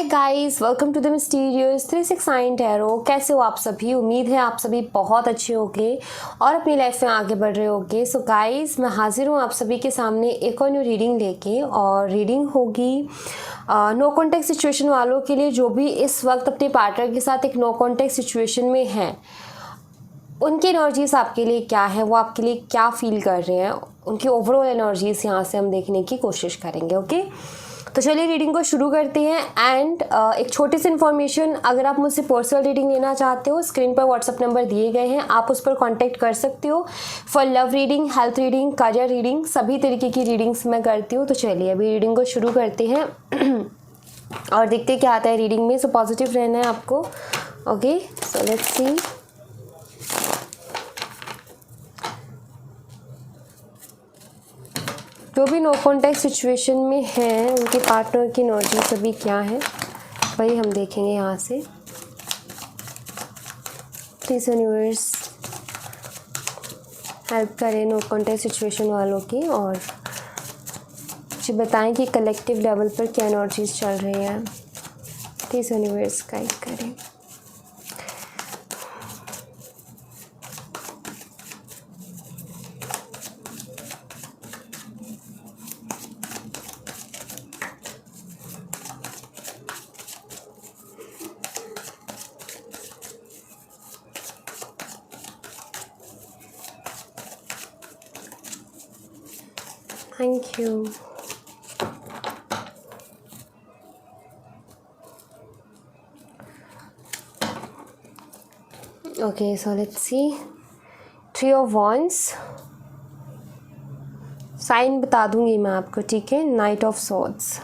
Hi guys, welcome to the mysterious 369 tarot. कैसे हो आप सभी? उम्मीद है आप सभी बहुत अच्छे होंगे और अपनी लाइफ में आगे बढ़ रहे होंगे। सो गाइस, मैं हाजिर हूँ आप सभी के सामने एक और न्यू रीडिंग लेके, और रीडिंग होगी नो कॉन्टेक्ट सिचुएशन वालों के लिए, जो भी इस वक्त अपने पार्टनर के साथ एक नो कॉन्टेक्ट सिचुएशन में हैं। उनकी एनर्जीज आपके लिए क्या है, वो आपके लिए क्या फील कर रहे हैं, उनकी ओवरऑल एनर्जीज यहाँ से हम देखने की कोशिश करेंगे। ओके, तो चलिए रीडिंग को शुरू करते हैं। एंड एक छोटी सी इन्फॉर्मेशन, अगर आप मुझसे पर्सनल रीडिंग लेना चाहते हो, स्क्रीन पर व्हाट्सअप नंबर दिए गए हैं, आप उस पर कांटेक्ट कर सकते हो for love reading, health reading, career reading, सभी तरीके की रीडिंग्स मैं करती हूँ। तो चलिए अभी रीडिंग को शुरू करते हैं और देखते क्या आता है रीडिंग में। सो पॉजिटिव रहना है आपको। Okay, so let's see. जो भी नो कॉन्टैक्ट सिचुएशन में हैं, उनके पार्टनर की एनर्जी सभी क्या है, वही हम देखेंगे यहाँ से। प्लीज यूनिवर्स हेल्प करें नो कॉन्टैक्ट सिचुएशन वालों की, और मुझे बताएं कि कलेक्टिव लेवल पर क्या एनर्जीज चल रही हैं। प्लीज यूनिवर्स गाइड करें। Thank you. Okay, so let's see. Three of Wands. Sign बता दूंगी मैं आपको, ठीक है। Knight of swords.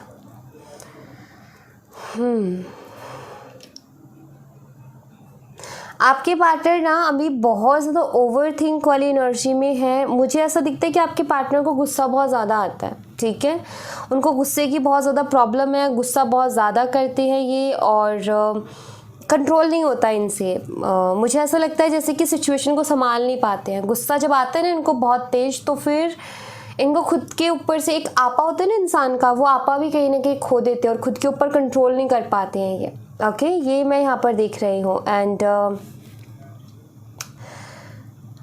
आपके पार्टनर ना अभी बहुत ज़्यादा ओवर थिंक वाली एनर्जी में है। मुझे ऐसा दिखता है कि आपके पार्टनर को गुस्सा बहुत ज़्यादा आता है, ठीक है। उनको गुस्से की बहुत ज़्यादा प्रॉब्लम है, गुस्सा बहुत ज़्यादा करते हैं ये, और कंट्रोल नहीं होता इनसे। मुझे ऐसा लगता है जैसे कि सिचुएशन को संभाल नहीं पाते हैं। गुस्सा जब आता है ना इनको बहुत तेज, तो फिर इनको खुद के ऊपर से एक आपा होता है ना इंसान का, वो आपा भी कहीं ना कहीं खो देते हैं और खुद के ऊपर कंट्रोल नहीं कर पाते हैं ये। ओके, ये मैं यहाँ पर देख रही हूँ। एंड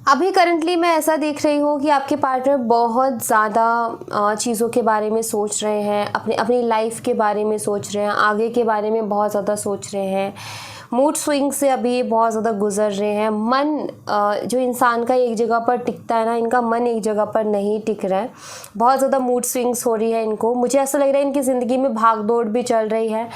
अभी करंटली मैं ऐसा देख रही हूँ कि आपके पार्टनर बहुत ज़्यादा चीज़ों के बारे में सोच रहे हैं, अपनी लाइफ के बारे में सोच रहे हैं, आगे के बारे में बहुत ज़्यादा सोच रहे हैं। मूड स्विंग से अभी बहुत ज़्यादा गुजर रहे हैं। मन जो इंसान का एक जगह पर टिकता है ना, इनका मन एक जगह पर नहीं टिक रहा है। बहुत ज़्यादा मूड स्विंग्स हो रही है इनको। मुझे ऐसा लग रहा है इनकी ज़िंदगी में भाग दौड़ भी चल रही है।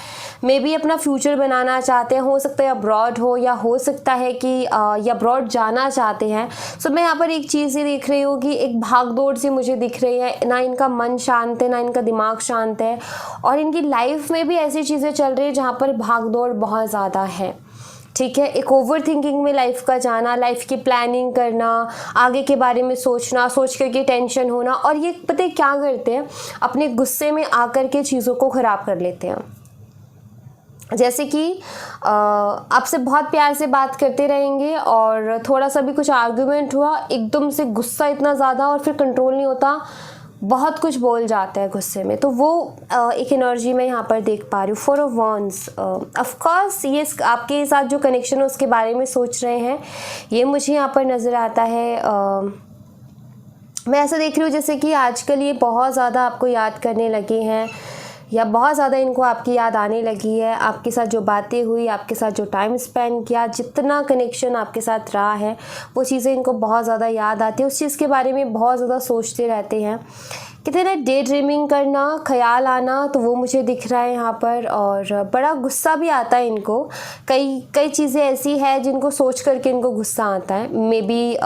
मे बी अपना फ्यूचर बनाना चाहते हैं, हो सकता है अब्रॉड हो, या हो सकता है कि ये अब्रॉड जाना चाहते हैं। सो मैं यहाँ पर एक चीज़ ये देख रही हूँ कि एक भाग दौड़ सी मुझे दिख रही है। ना इनका मन शांत है, ना इनका दिमाग शांत है, और इनकी लाइफ में भी ऐसी चीज़ें चल रही है जहाँ पर भाग दौड़ बहुत ज़्यादा है, ठीक है। एक ओवर थिंकिंग में लाइफ का जाना, लाइफ की प्लानिंग करना, आगे के बारे में सोचना, सोच करके टेंशन होना, और ये पता है क्या करते हैं, अपने गुस्से में आकर के चीज़ों को ख़राब कर लेते हैं। जैसे कि आपसे बहुत प्यार से बात करते रहेंगे, और थोड़ा सा भी कुछ आर्गुमेंट हुआ, एकदम से गुस्सा इतना ज़्यादा, और फिर कंट्रोल नहीं होता, बहुत कुछ बोल जाता है गुस्से में। तो वो एक एनर्जी मैं यहाँ पर देख पा रही हूँ। Four of wands, of course ये आपके साथ जो कनेक्शन है उसके बारे में सोच रहे हैं, ये मुझे यहाँ पर नज़र आता है। मैं ऐसा देख रही हूँ जैसे कि आजकल ये बहुत ज़्यादा आपको याद करने लगे हैं, या बहुत ज़्यादा इनको आपकी याद आने लगी है। आपके साथ जो बातें हुई, आपके साथ जो टाइम स्पेंड किया, जितना कनेक्शन आपके साथ रहा है, वो चीज़ें इनको बहुत ज़्यादा याद आती है। उस चीज़ के बारे में बहुत ज़्यादा सोचते रहते हैं। कहते हैं डे ड्रीमिंग करना, ख्याल आना, तो वो मुझे दिख रहा है यहाँ पर। और बड़ा गुस्सा भी आता है इनको। कई चीज़ें ऐसी है जिनको सोच करके इनको गुस्सा आता है। मे बी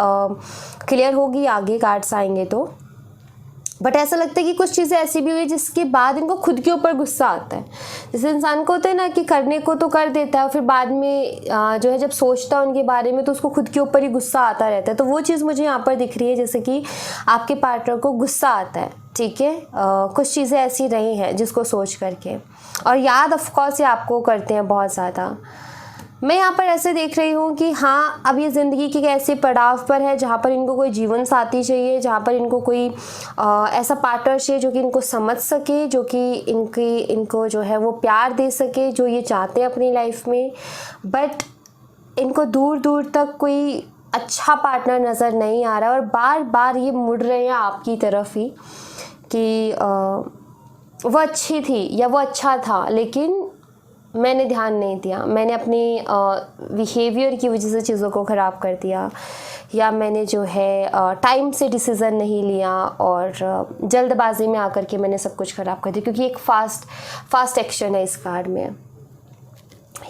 क्लियर होगी आगे कार्ड्स आएंगे तो। बट ऐसा लगता है कि कुछ चीज़ें ऐसी भी हुई जिसके बाद इनको खुद के ऊपर गुस्सा आता है। जैसे इंसान को होता है ना कि करने को तो कर देता है, और फिर बाद में जो है जब सोचता है उनके बारे में, तो उसको खुद के ऊपर ही गुस्सा आता रहता है। तो वो चीज़ मुझे यहाँ पर दिख रही है, जैसे कि आपके पार्टनर को गुस्सा आता है, ठीक है। कुछ चीज़ें ऐसी रही हैं जिसको सोच करके, और याद ऑफकोर्स ये आपको करते हैं बहुत ज़्यादा। मैं यहाँ पर ऐसे देख रही हूँ कि हाँ, अब ये ज़िंदगी के एक ऐसे पड़ाव पर है जहाँ पर इनको कोई जीवन साथी चाहिए, जहाँ पर इनको कोई ऐसा पार्टनर चाहिए जो कि इनको समझ सके, जो कि इनको जो है वो प्यार दे सके जो ये चाहते हैं अपनी लाइफ में। बट इनको दूर दूर तक कोई अच्छा पार्टनर नज़र नहीं आ रहा और बार बार ये मुड़ रहे हैं आपकी तरफ ही कि वो अच्छी थी या वो अच्छा था, लेकिन मैंने ध्यान नहीं दिया, मैंने अपनी बिहेवियर की वजह से चीज़ों को ख़राब कर दिया, या मैंने जो है टाइम से डिसीज़न नहीं लिया और जल्दबाजी में आकर के मैंने सब कुछ ख़राब कर दिया, क्योंकि एक फास्ट एक्शन है इस कार्ड में।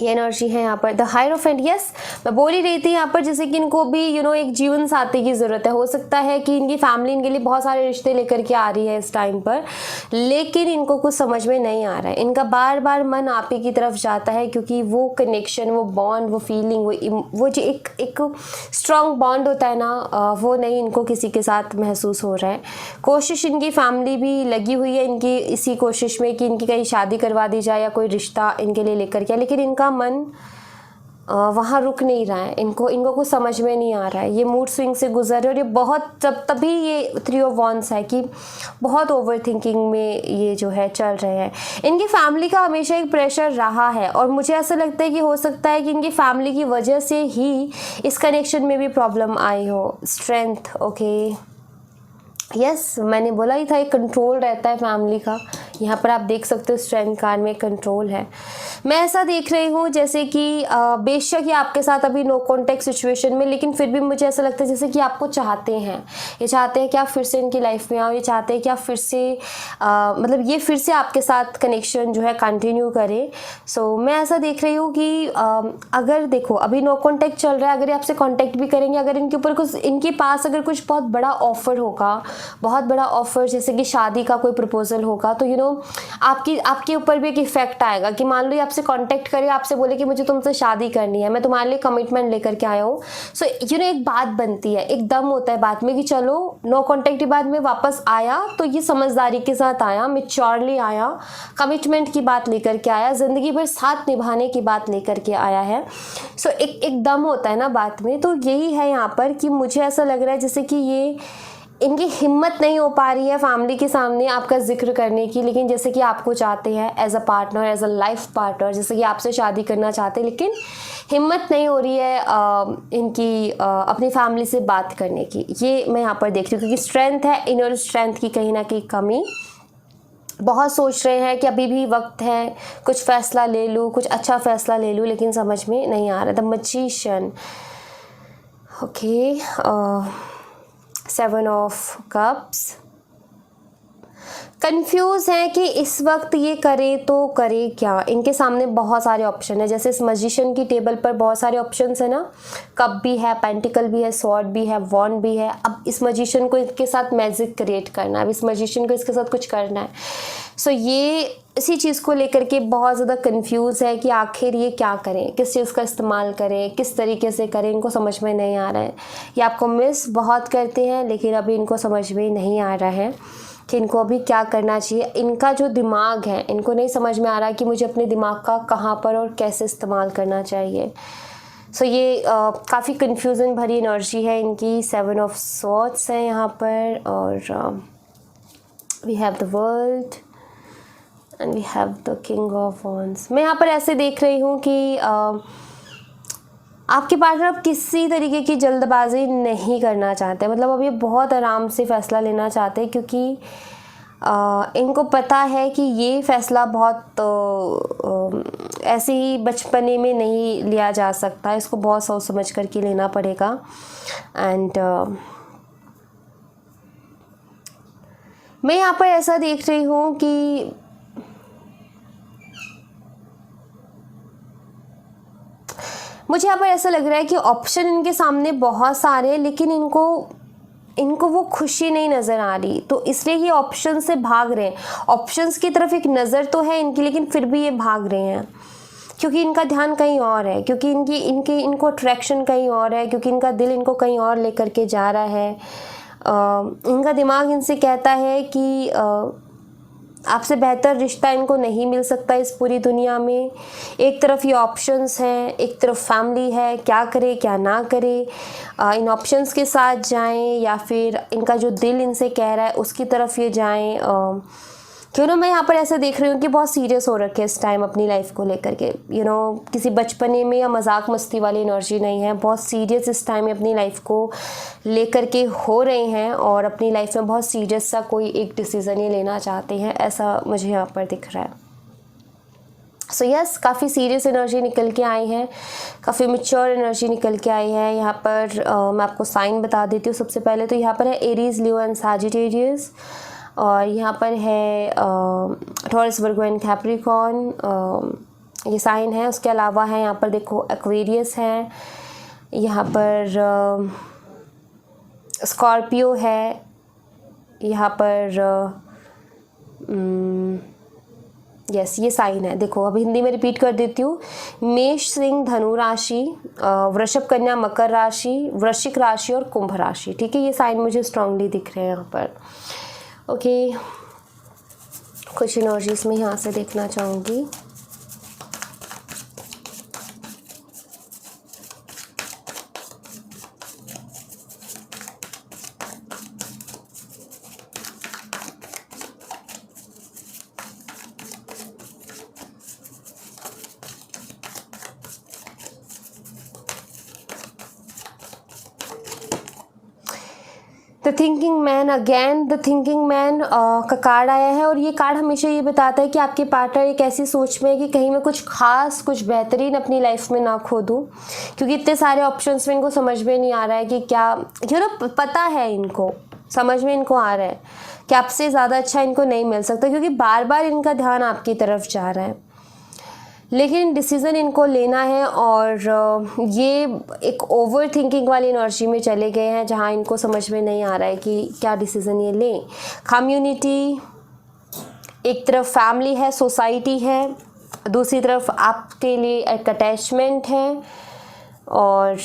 ये एनर्जी है यहाँ पर द हायरोफेंट। यस, मैं बोल ही रही थी यहाँ पर जैसे कि इनको भी एक जीवन साथी की ज़रूरत है। हो सकता है कि इनकी फैमिली इनके लिए बहुत सारे रिश्ते लेकर के आ रही है इस टाइम पर, लेकिन इनको कुछ समझ में नहीं आ रहा है। इनका बार बार मन आप ही की तरफ जाता है, क्योंकि वो कनेक्शन, वो बॉन्ड, वो फीलिंग, वो जो एक स्ट्रॉन्ग बॉन्ड होता है ना, वो नहीं इनको किसी के साथ महसूस हो रहा है। कोशिश इनकी फैमिली भी लगी हुई है इनकी इसी कोशिश में कि इनकी कहीं शादी करवा दी जाए या कोई रिश्ता इनके लिए लेकर के, लेकिन इनका मन वहाँ रुक नहीं रहा है। इनको कुछ समझ में नहीं आ रहा है। ये मूड स्विंग से गुजर रहे और ये बहुत तभी ये 3 ऑफ वॉन्ड्स है कि बहुत ओवर थिंकिंग में ये जो है चल रहे हैं। इनकी फैमिली का हमेशा एक प्रेशर रहा है और मुझे ऐसा लगता है कि हो सकता है कि इनकी फैमिली की वजह से ही इस कनेक्शन में भी प्रॉब्लम आई हो। स्ट्रेंथ, ओके, यस, मैंने बोला ही था एक कंट्रोल रहता है फैमिली का। यहाँ पर आप देख सकते हो स्ट्रेंथ कार्ड में कंट्रोल है। मैं ऐसा देख रही हूँ जैसे कि बेशक ये आपके साथ अभी नो कॉन्टेक्ट सिचुएशन में, लेकिन फिर भी मुझे ऐसा लगता है जैसे कि आपको चाहते हैं। ये चाहते हैं कि आप फिर से इनकी लाइफ में आओ, ये चाहते हैं कि आप फिर से मतलब ये फिर से आपके साथ कनेक्शन जो है कंटिन्यू करें। सो मैं ऐसा देख रही हूँ कि अगर देखो अभी नो कॉन्टेक्ट चल रहा है, अगर ये आपसे कॉन्टेक्ट भी करेंगे, अगर इनके ऊपर कुछ, इनके पास अगर कुछ बहुत बड़ा ऑफर होगा, बहुत बड़ा ऑफर जैसे कि शादी का कोई प्रपोजल होगा, तो आपके ऊपर भी एक इफेक्ट आएगा कि मान लो ये आपसे कांटेक्ट करे, आपसे बोले कि मुझे तुमसे शादी करनी है, मैं तुम्हारे लिए कमिटमेंट लेकर के आया हूँ। सो एक बात बनती है, एक दम होता है बात में कि चलो नो कांटेक्ट के बाद में वापस आया तो ये समझदारी के साथ आया, मैच्योरली आया, कमिटमेंट की बात लेकर के आया, ज़िंदगी भर साथ निभाने की बात लेकर के आया है। सो एक दम होता है ना बात में। तो यही है यहाँ पर कि मुझे ऐसा लग रहा है जैसे कि ये इनकी हिम्मत नहीं हो पा रही है फैमिली के सामने आपका जिक्र करने की, लेकिन जैसे कि आपको चाहते हैं as a partner, as a life partner, जैसे कि आपसे शादी करना चाहते हैं, लेकिन हिम्मत नहीं हो रही है इनकी अपनी फैमिली से बात करने की। ये मैं यहाँ पर देख रही हूँ क्योंकि स्ट्रेंथ है, इनर स्ट्रेंथ की कहीं ना कहीं कमी। बहुत सोच रहे हैं कि अभी भी वक्त है, कुछ फ़ैसला ले लूँ, कुछ अच्छा फ़ैसला ले लूँ, लेकिन समझ में नहीं आ रहा। The magician, okay, 7 of cups, confuse है कि इस वक्त ये करे तो करे क्या। इनके सामने बहुत सारे ऑप्शन है, जैसे इस मैजिशियन की टेबल पर बहुत सारे ऑप्शंस है ना, कप भी है, पेंटिकल भी है, स्वॉर्ड भी है, वॉन्ड भी है। अब इस मैजिशियन को इसके साथ मैजिक क्रिएट करना है, अब इस मैजिशियन को इसके साथ कुछ करना है। सो ये इसी चीज़ को लेकर के बहुत ज़्यादा कंफ्यूज है कि आखिर ये क्या करें, किस चीज़ का इस्तेमाल करें, किस तरीके से करें, इनको समझ में नहीं आ रहा है। ये आपको मिस बहुत करते हैं, लेकिन अभी इनको समझ में नहीं आ रहा है कि इनको अभी क्या करना चाहिए। इनका जो दिमाग है, इनको नहीं समझ में आ रहा कि मुझे अपने दिमाग का कहाँ पर और कैसे इस्तेमाल करना चाहिए। सो ये काफ़ी कन्फ्यूज़न भरी एनर्जी है इनकी। 7 ऑफ स्वॉर्ड्स है यहाँ पर, और we have the world and we have the king of wands. मैं यहाँ पर ऐसे देख रही हूँ कि आपके पार्टनर अब किसी तरीके की जल्दबाजी नहीं करना चाहते, मतलब अब ये बहुत आराम से फ़ैसला लेना चाहते हैं, क्योंकि इनको पता है कि ये फ़ैसला बहुत ऐसे ही बचपने में नहीं लिया जा सकता, इसको बहुत सोच समझ कर के लेना पड़ेगा। एंड मैं यहाँ पर ऐसा देख रही हूँ कि मुझे यहाँ पर ऐसा लग रहा है कि ऑप्शन इनके सामने बहुत सारे हैं, लेकिन इनको वो खुशी नहीं नज़र आ रही, तो इसलिए ये ऑप्शन से भाग रहे हैं। ऑप्शंस की तरफ एक नज़र तो है इनकी, लेकिन फिर भी ये भाग रहे हैं क्योंकि इनका ध्यान कहीं और है, क्योंकि इनको अट्रैक्शन कहीं और है, क्योंकि इनका दिल इनको कहीं और लेकर के जा रहा है। इनका दिमाग इनसे कहता है कि आपसे बेहतर रिश्ता इनको नहीं मिल सकता इस पूरी दुनिया में। एक तरफ ये ऑप्शंस हैं, एक तरफ फैमिली है, क्या करे क्या ना करे, इन ऑप्शंस के साथ जाएं या फिर इनका जो दिल इनसे कह रहा है उसकी तरफ ये जाएं। क्यों ना मैं यहाँ पर ऐसा देख रही हूँ कि बहुत सीरियस हो रखे इस टाइम अपनी लाइफ को लेकर के, किसी बचपने में या मजाक मस्ती वाली एनर्जी नहीं है, बहुत सीरियस इस टाइम में अपनी लाइफ को लेकर के हो रहे हैं और अपनी लाइफ में बहुत सीरियस सा कोई एक डिसीज़न ये लेना चाहते हैं, ऐसा मुझे यहाँ पर दिख रहा है। सो यस, काफ़ी सीरियस एनर्जी निकल के आई है, काफ़ी मैच्योर एनर्जी निकल के आई है। यहाँ पर मैं आपको साइन बता देती हूँ। सबसे पहले तो यहाँ पर है एरीज, लियो एंड सैजिटेरियस, और यहाँ पर है टॉरस, वर्गो एंड कैप्रिकॉर्न, ये साइन है। उसके अलावा है यहाँ पर देखो एक्वेरियस है, यहाँ पर स्कॉर्पियो है, यहाँ पर यस ये साइन है। देखो अब हिंदी में रिपीट कर देती हूँ। मेष, सिंह, धनु राशि, वृषभ, कन्या, मकर राशि, वृश्चिक राशि और कुंभ राशि। ठीक है, ये साइन मुझे स्ट्रांगली दिख रहे हैं यहाँ पर। ओके, कुछ एनर्जीज में यहाँ से देखना चाहूँगी। The thinking man, again the thinking man का कार्ड आया है और ये कार्ड हमेशा ये बताता है कि आपके पार्टनर एक ऐसी सोच में है कि कहीं मैं कुछ खास, कुछ बेहतरीन अपनी लाइफ में ना खो दूँ, क्योंकि इतने सारे ऑप्शंस में इनको समझ में नहीं आ रहा है कि क्या, पता है इनको, समझ में इनको आ रहा है कि आपसे ज़्यादा अच्छा इनको नहीं मिल सकता, क्योंकि बार बार इनका ध्यान आपकी तरफ जा रहा है, लेकिन डिसीज़न इनको लेना है और ये एक ओवर थिंकिंग वाली एनर्जी में चले गए हैं जहाँ इनको समझ में नहीं आ रहा है कि क्या डिसीज़न ये लें। कम्युनिटी, एक तरफ फैमिली है, सोसाइटी है, दूसरी तरफ आपके लिए एक अटैचमेंट है और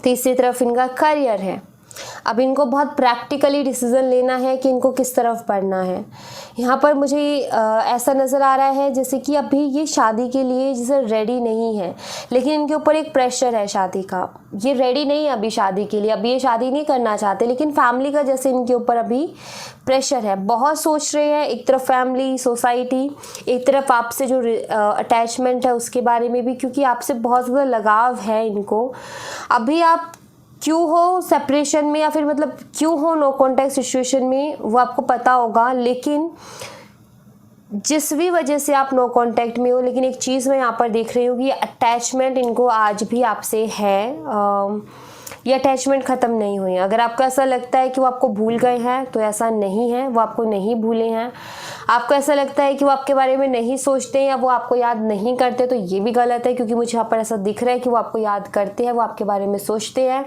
तीसरी तरफ इनका करियर है। अब इनको बहुत प्रैक्टिकली डिसीज़न लेना है कि इनको किस तरफ बढ़ना है। यहाँ पर मुझे ऐसा नज़र आ रहा है जैसे कि अभी ये शादी के लिए जैसे रेडी नहीं है, लेकिन इनके ऊपर एक प्रेशर है शादी का। ये रेडी नहीं है अभी शादी के लिए, अभी ये शादी नहीं करना चाहते, लेकिन फैमिली का जैसे इनके ऊपर अभी प्रेशर है। बहुत सोच रहे हैं, एक तरफ फैमिली, सोसाइटी, एक तरफ आपसे जो अटैचमेंट है उसके बारे में भी, क्योंकि आपसे बहुत ज़्यादा लगाव है इनको। अभी आप क्यों हो सेपरेशन में या फिर मतलब क्यों हो नो कॉन्टैक्ट सिचुएशन में वो आपको पता होगा, लेकिन जिस भी वजह से आप नो कॉन्टैक्ट में हो, लेकिन एक चीज़ मैं यहाँ पर देख रही हूँ कि अटैचमेंट इनको आज भी आपसे है। ये अटैचमेंट ख़त्म नहीं हुई है। अगर आपको ऐसा लगता है कि वो आपको भूल गए हैं तो ऐसा नहीं है, वो आपको नहीं भूले हैं। आपको ऐसा लगता है कि वो आपके बारे में नहीं सोचते या वो आपको याद नहीं करते, तो ये भी गलत है, क्योंकि मुझे यहाँ पर ऐसा दिख रहा है कि वो आपको याद करते हैं, वो आपके बारे में सोचते हैं,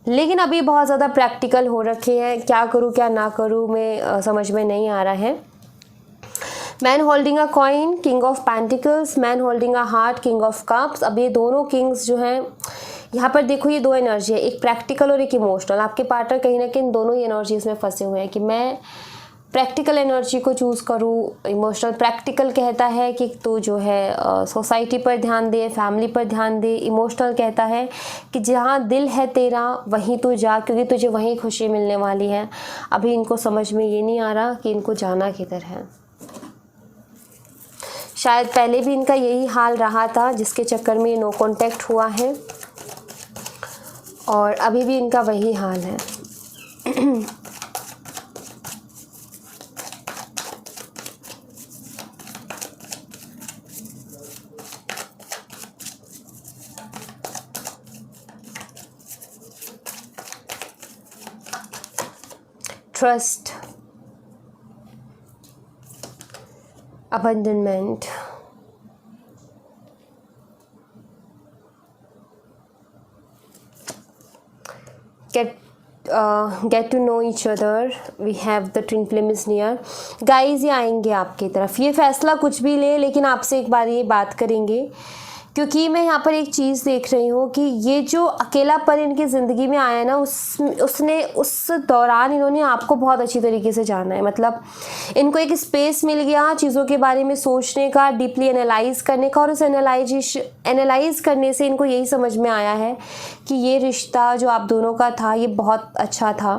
लेकिन अभी बहुत ज़्यादा प्रैक्टिकल हो रखे हैं। क्या करूँ क्या ना करूँ मैं समझ में नहीं आ रहा है। Man holding a coin, king of pentacles, man holding a heart, king of cups. अब ये दोनों किंग्स जो हैं यहाँ पर देखो, ये दो एनर्जी है, एक प्रैक्टिकल और एक इमोशनल। आपके पार्टनर कहीं ना कहीं इन दोनों ही एनर्जीज में फंसे हुए हैं कि मैं प्रैक्टिकल एनर्जी को चूज़ करूँ, इमोशनल। प्रैक्टिकल कहता है कि तू जो है सोसाइटी पर ध्यान दे, फैमिली पर ध्यान दे। इमोशनल कहता है कि जहाँ दिल है तेरा वहीं तू जा, क्योंकि तुझे वहीं खुशी मिलने वाली है। अभी इनको समझ में ये नहीं आ रहा कि इनको जाना किधर है। शायद पहले भी इनका यही हाल रहा था जिसके चक्कर में नो कॉन्टैक्ट हुआ है, और अभी भी इनका वही हाल है। Trust, abandonment, get to know each other, we have the twin flame is near। Guys ये आएंगे आपकी तरफ, ये फैसला कुछ भी ले, लेकिन आपसे एक बार ये बात करेंगे क्योंकि मैं यहाँ पर एक चीज़ देख रही हूँ कि ये जो अकेलापन इनकी ज़िंदगी में आया ना, उसने उस दौरान इन्होंने आपको बहुत अच्छी तरीके से जाना है। मतलब इनको एक स्पेस मिल गया चीज़ों के बारे में सोचने का, डीपली एनालाइज करने का, और उस एनालाइज करने से इनको यही समझ में आया है कि ये रिश्ता जो आप दोनों का था ये बहुत अच्छा था।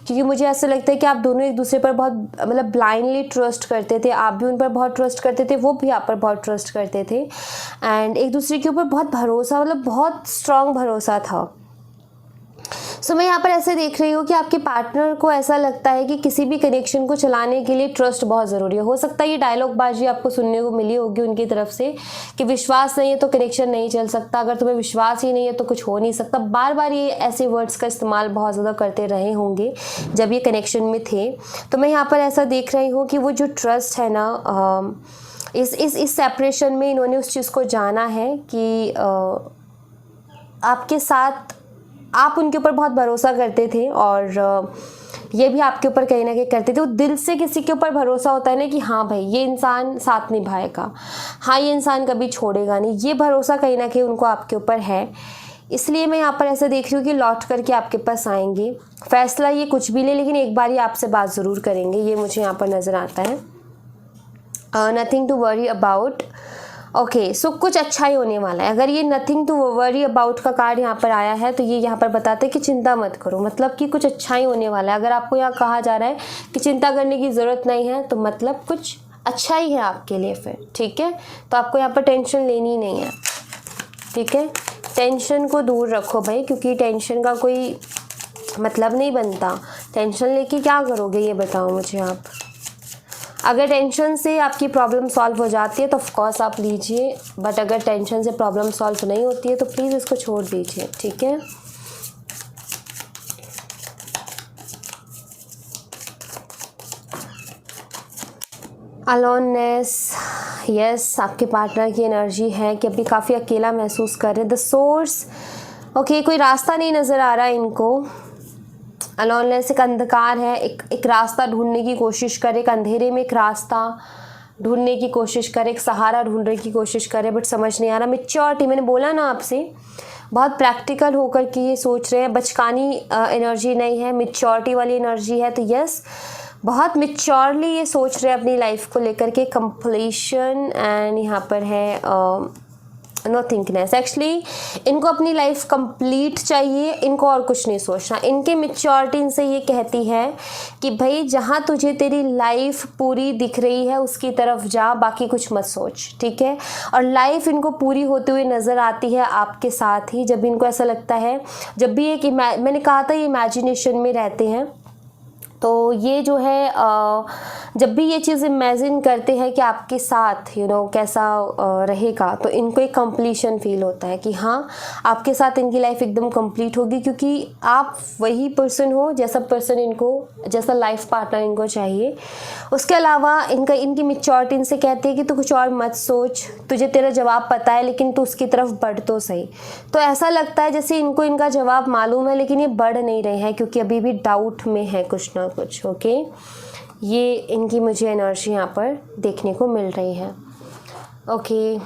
क्योंकि मुझे ऐसा लगता है कि आप दोनों एक दूसरे पर बहुत मतलब ब्लाइंडली ट्रस्ट करते थे। आप भी उन पर बहुत ट्रस्ट करते थे, वो भी आप पर बहुत ट्रस्ट करते थे, एंड एक दूसरे के ऊपर बहुत भरोसा, मतलब बहुत स्ट्रांग भरोसा था। सो मैं यहाँ पर ऐसे देख रही हूँ कि आपके पार्टनर को ऐसा लगता है कि किसी भी कनेक्शन को चलाने के लिए ट्रस्ट बहुत ज़रूरी है। हो सकता है ये डायलॉग बाजी आपको सुनने को मिली होगी उनकी तरफ से कि विश्वास नहीं है तो कनेक्शन नहीं चल सकता, अगर तुम्हें विश्वास ही नहीं है तो कुछ हो नहीं सकता। बार बार ये ऐसे वर्ड्स का इस्तेमाल बहुत ज़्यादा करते रहे होंगे जब ये कनेक्शन में थे। तो मैं यहाँ पर ऐसा देख रही हूँ कि वो जो ट्रस्ट है ना, इस सेपरेशन में इन्होंने उस चीज़ को जाना है कि आपके साथ आप उनके ऊपर बहुत भरोसा करते थे, और ये भी आपके ऊपर कहीं ना कहीं करते थे। वो दिल से किसी के ऊपर भरोसा होता है ना कि हाँ भाई ये इंसान साथ निभाएगा, हाँ ये इंसान कभी छोड़ेगा नहीं, ये भरोसा कहीं ना कहीं उनको आपके ऊपर है। इसलिए मैं यहाँ पर ऐसा देख रही हूँ कि लौट करके आपके पास आएंगे। फैसला ये कुछ भी ले, लेकिन एक बार ये आपसे बात ज़रूर करेंगे, ये मुझे यहाँ पर नज़र आता है। Nothing to worry about. Okay, so कुछ अच्छा ही होने वाला है। अगर ये नथिंग टू वरी अबाउट का कार्ड यहाँ पर आया है तो ये यहाँ पर बताते हैं कि चिंता मत करो, मतलब कि कुछ अच्छा ही होने वाला है। अगर आपको यहाँ कहा जा रहा है कि चिंता करने की ज़रूरत नहीं है तो मतलब कुछ अच्छा ही है आपके लिए फिर, ठीक है। तो आपको यहाँ पर टेंशन लेनी नहीं है, ठीक है। टेंशन को दूर रखो भाई, क्योंकि टेंशन का कोई मतलब नहीं बनता। टेंशन लेके क्या करोगे ये बताओ मुझे आप। अगर टेंशन से आपकी प्रॉब्लम सॉल्व हो जाती है तो ऑफकोर्स आप लीजिए, बट अगर टेंशन से प्रॉब्लम सॉल्व नहीं होती है तो प्लीज़ इसको छोड़ दीजिए, ठीक है। अलोननेस, यस, आपके पार्टनर की एनर्जी है कि अभी काफ़ी अकेला महसूस कर रहे हैं। द सोर्स, ओके, कोई रास्ता नहीं नज़र आ रहा है इनको। अलोननेस एक अंधकार है, एक रास्ता ढूंढने की कोशिश करे, एक अंधेरे में एक रास्ता ढूंढने की कोशिश करे, एक सहारा ढूंढने की कोशिश करे, बट समझ नहीं आ रहा। मैच्योरिटी, मैंने बोला ना आपसे, बहुत प्रैक्टिकल होकर के ये सोच रहे हैं। बचकानी एनर्जी नहीं है, मैच्योरिटी वाली एनर्जी है। तो यस, बहुत मैच्योरली ये सोच रहे हैं अपनी लाइफ को लेकर के। कंप्लीशन, एंड यहाँ पर है नो थिंकनेस। एक्चुअली इनको अपनी लाइफ कंप्लीट चाहिए, इनको और कुछ नहीं सोचना। इनके मैच्योरिटी इनसे ये कहती है कि भाई जहाँ तुझे तेरी लाइफ पूरी दिख रही है उसकी तरफ जा, बाकी कुछ मत सोच, ठीक है। और लाइफ इनको पूरी होते हुए नज़र आती है आपके साथ ही, जब इनको ऐसा लगता है, जब भी एक मैंने कहा था ये इमेजिनेशन में रहते हैं, तो ये जो है जब भी ये चीज़ इमेजिन करते हैं कि आपके साथ कैसा रहेगा, तो इनको एक कंप्लीशन फील होता है कि हाँ आपके साथ इनकी लाइफ एकदम कंप्लीट होगी, क्योंकि आप वही पर्सन हो जैसा पर्सन इनको, जैसा लाइफ पार्टनर इनको चाहिए। उसके अलावा इनकी मैच्योरिटी इनसे कहती है कि तू कुछ और मत सोच, तुझे तेरा जवाब पता है लेकिन तू उसकी तरफ बढ़ तो सही। तो ऐसा लगता है जैसे इनको इनका जवाब मालूम है लेकिन ये बढ़ नहीं रहे हैं, क्योंकि अभी भी डाउट में है कुछ ना कुछ। ओके, ये इनकी मुझे एनर्जी यहाँ पर देखने को मिल रही है। ओके,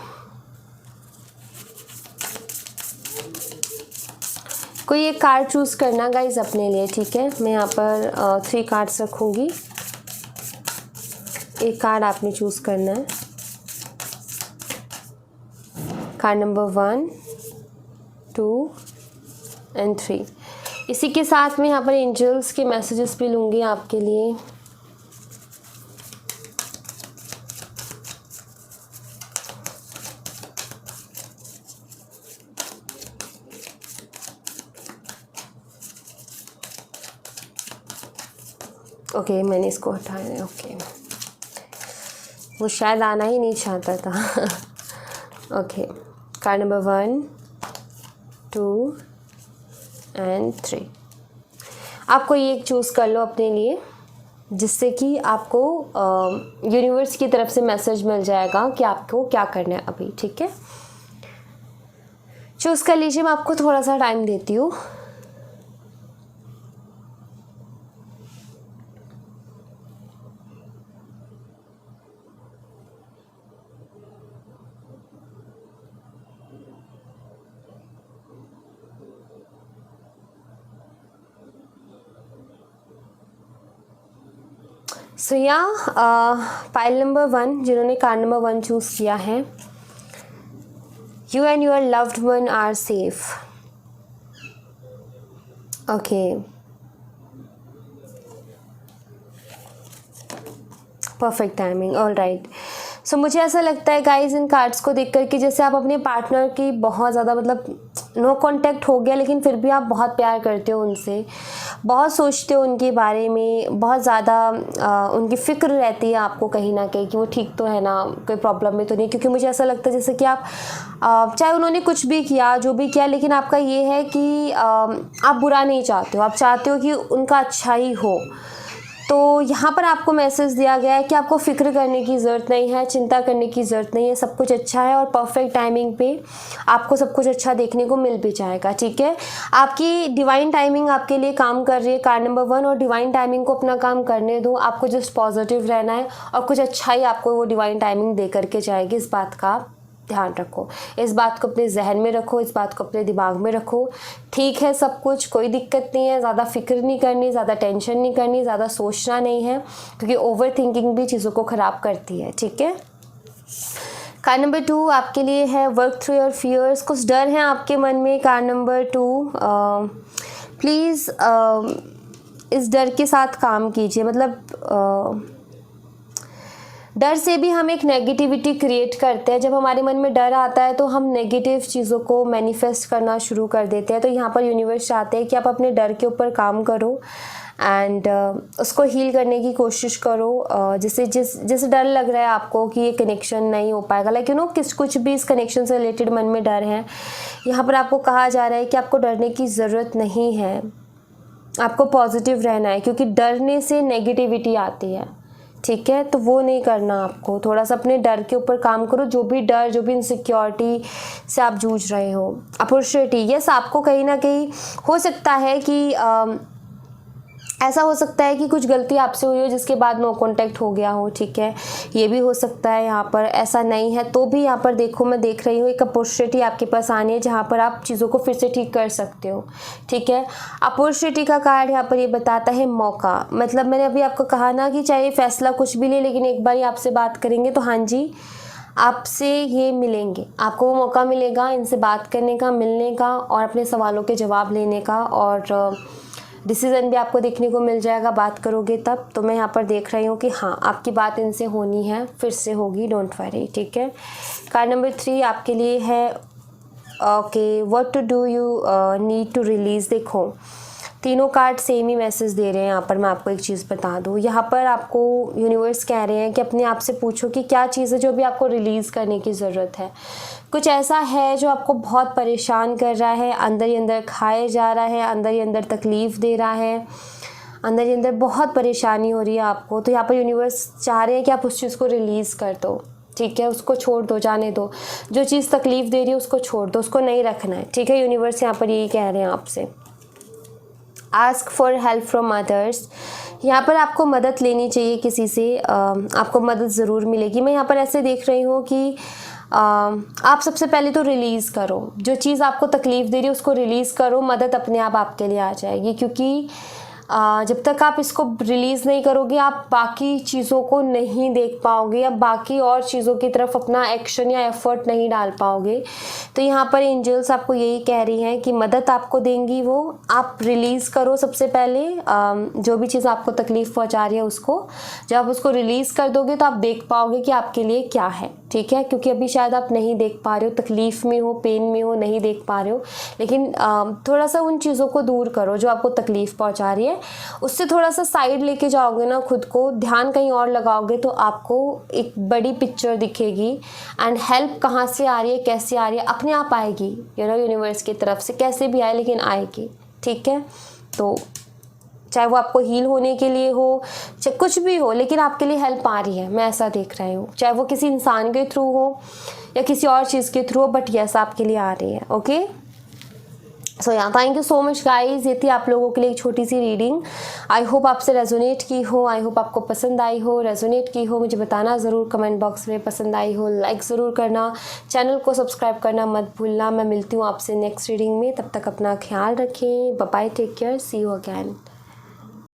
कोई एक कार्ड चूज़ करना गाइज अपने लिए, ठीक है। मैं यहाँ पर 3 कार्ड्स रखूँगी, एक कार्ड आपने चूज़ करना है। Card number 1, 2 and 3। इसी के साथ में यहाँ पर एंजल्स के मैसेजेस भी लूँगी आपके लिए। ओके, मैंने इसको हटाया। ओके, वो शायद आना ही नहीं चाहता था। Okay, card number 1, 2 and 3। आप कोई एक चूज़ कर लो अपने लिए, जिससे कि आपको यूनिवर्स की तरफ से मैसेज मिल जाएगा कि आपको क्या करना है अभी, ठीक है। चूज़ कर लीजिए, मैं आपको थोड़ा सा टाइम देती हूँ। सो या पाइल नंबर 1 जिन्होंने कार्ड नंबर 1 चूज़ किया है, you and your loved one are safe. Okay, perfect timing, all right. So मुझे ऐसा लगता है गाइज इन कार्ड्स को देख कर कि जैसे आप अपने पार्टनर की बहुत ज़्यादा मतलब नो कांटेक्ट हो गया, लेकिन फिर भी आप बहुत प्यार करते हो उनसे, बहुत सोचते हो उनके बारे में, बहुत ज़्यादा उनकी फ़िक्र रहती है आपको कहीं ना कहीं कि वो ठीक तो है ना, कोई प्रॉब्लम में तो नहीं। क्योंकि मुझे ऐसा लगता है जैसे कि आप चाहे उन्होंने कुछ भी किया, जो भी किया, लेकिन आपका ये है कि आप बुरा नहीं चाहते हो, आप चाहते हो कि उनका अच्छा ही हो। तो यहाँ पर आपको मैसेज दिया गया है कि आपको फ़िक्र करने की ज़रूरत नहीं है, चिंता करने की ज़रूरत नहीं है, सब कुछ अच्छा है और परफेक्ट टाइमिंग पे आपको सब कुछ अच्छा देखने को मिल भी जाएगा। ठीक है, आपकी डिवाइन टाइमिंग आपके लिए काम कर रही है कार्ड नंबर 1, और डिवाइन टाइमिंग को अपना काम करने दो। आपको जस्ट पॉजिटिव रहना है और कुछ अच्छा ही आपको वो डिवाइन टाइमिंग दे करके जाएगी। इस बात का ध्यान रखो, इस बात को अपने जहन में रखो, इस बात को अपने दिमाग में रखो। ठीक है, सब कुछ, कोई दिक्कत नहीं है, ज़्यादा फिक्र नहीं करनी, ज़्यादा टेंशन नहीं करनी, ज़्यादा सोचना नहीं है, क्योंकि ओवर थिंकिंग भी चीज़ों को ख़राब करती है। ठीक है, कार्ड नंबर 2 आपके लिए है वर्क थ्रू योर फियर्स। कुछ डर हैं आपके मन में कार्ड नंबर 2, प्लीज़ इस डर के साथ काम कीजिए। मतलब डर से भी हम एक नेगेटिविटी क्रिएट करते हैं। जब हमारे मन में डर आता है तो हम नेगेटिव चीज़ों को मैनिफेस्ट करना शुरू कर देते हैं। तो यहाँ पर यूनिवर्स चाहते हैं कि आप अपने डर के ऊपर काम करो एंड उसको हील करने की कोशिश करो। जैसे डर लग रहा है आपको कि ये कनेक्शन नहीं हो पाएगा, लाइक यू नो कुछ भी इस कनेक्शन से रिलेटेड मन में डर है, यहाँ पर आपको कहा जा रहा है कि आपको डरने की ज़रूरत नहीं है, आपको पॉजिटिव रहना है, क्योंकि डरने से नेगेटिविटी आती है। ठीक है, तो वो नहीं करना आपको। थोड़ा सा अपने डर के ऊपर काम करो, जो भी डर, जो भी इनसिक्योरिटी से आप जूझ रहे हो। अपॉर्चुनिटी, यस, आपको कहीं ना कहीं हो सकता है कि ऐसा हो सकता है कि कुछ गलती आपसे हुई हो जिसके बाद नो कांटेक्ट हो गया हो। ठीक है, ये भी हो सकता है। यहाँ पर ऐसा नहीं है तो भी यहाँ पर देखो, मैं देख रही हूँ एक अपॉर्चुनिटी आपके पास आनी है जहाँ पर आप चीज़ों को फिर से ठीक कर सकते हो। ठीक है, अपॉर्चुनिटी का कार्ड यहाँ पर ये बताता है मौका। मतलब मैंने अभी आपको कहा ना कि चाहे फैसला कुछ भी ले, लेकिन एक बार ही आपसे बात करेंगे तो हाँ जी, आपसे ये मिलेंगे, आपको वो मौका मिलेगा इनसे बात करने का, मिलने का और अपने सवालों के जवाब लेने का, और डिसीज़न भी आपको देखने को मिल जाएगा बात करोगे तब। तो मैं यहाँ पर देख रही हूँ कि हाँ, आपकी बात इनसे होनी है, फिर से होगी, डोंट वरी। ठीक है, कार्ड नंबर 3 आपके लिए है okay, what to do you need to release. देखो, तीनों कार्ड सेम ही मैसेज दे रहे हैं। यहाँ पर मैं आपको एक चीज़ बता दूँ, यहाँ पर आपको यूनिवर्स कह रहे हैं कि अपने आप से पूछो कि क्या चीज़ है जो भी आपको रिलीज़ करने की ज़रूरत है। कुछ ऐसा है जो आपको बहुत परेशान कर रहा है, अंदर ही अंदर खाए जा रहा है, अंदर ही अंदर तकलीफ़ दे रहा है, अंदर ही अंदर बहुत परेशानी हो रही है आपको। तो यहाँ पर यूनिवर्स चाह रहे हैं कि आप उस चीज़ को रिलीज़ कर दो। ठीक है, उसको छोड़ दो, जाने दो, जो चीज़ तकलीफ़ दे रही है उसको छोड़ दो, उसको नहीं रखना है। ठीक है, यूनिवर्स यहाँ पर यही कह रहे हैं आपसे। Ask for help from others, यहाँ पर आपको मदद लेनी चाहिए किसी से, आपको मदद ज़रूर मिलेगी। मैं यहाँ पर ऐसे देख रही हूँ कि आप सबसे पहले तो रिलीज़ करो, जो चीज़ आपको तकलीफ़ दे रही है उसको रिलीज़ करो, मदद अपने आप आपके लिए आ जाएगी। क्योंकि जब तक आप इसको रिलीज़ नहीं करोगे, आप बाकी चीज़ों को नहीं देख पाओगे या बाकी और चीज़ों की तरफ अपना एक्शन या एफर्ट नहीं डाल पाओगे। तो यहाँ पर एंजल्स आपको यही कह रही हैं कि मदद आपको देंगी, वो आप रिलीज़ करो सबसे पहले। जो भी चीज़ आपको तकलीफ़ पहुँचा रही है उसको, जब आप उसको रिलीज़ कर दोगे तो आप देख पाओगे कि आपके लिए क्या है। ठीक है, क्योंकि अभी शायद आप नहीं देख पा रहे हो, तकलीफ़ में हो, पेन में हो, नहीं देख पा रहे हो। लेकिन थोड़ा सा उन चीज़ों को दूर करो जो आपको तकलीफ़ पहुंचा रही है, उससे थोड़ा सा साइड लेके जाओगे ना खुद को, ध्यान कहीं और लगाओगे तो आपको एक बड़ी पिक्चर दिखेगी। एंड हेल्प कहाँ से आ रही है, कैसे आ रही है, अपने आप आएगी, यूनिवर्स की तरफ से, कैसे भी आए लेकिन आएगी। ठीक है, तो चाहे वो आपको हील होने के लिए हो, चाहे कुछ भी हो, लेकिन आपके लिए हेल्प आ रही है, मैं ऐसा देख रही हूँ। चाहे वो किसी इंसान के थ्रू हो या किसी और चीज़ के थ्रू हो, बट यस आपके लिए आ रही है। ओके, सो या thank you so much guys, ये थी आप लोगों के लिए एक छोटी सी रीडिंग। आई होप आपसे रेजोनेट की हो, आई होप आपको पसंद आई हो, रेजोनेट की हो। मुझे बताना ज़रूर कमेंट बॉक्स में, पसंद आई हो लाइक ज़रूर करना, चैनल को सब्सक्राइब करना मत भूलना। मैं मिलती हूँ आपसे नेक्स्ट रीडिंग में, तब तक अपना ख्याल रखें। Bye bye, take care, see you again.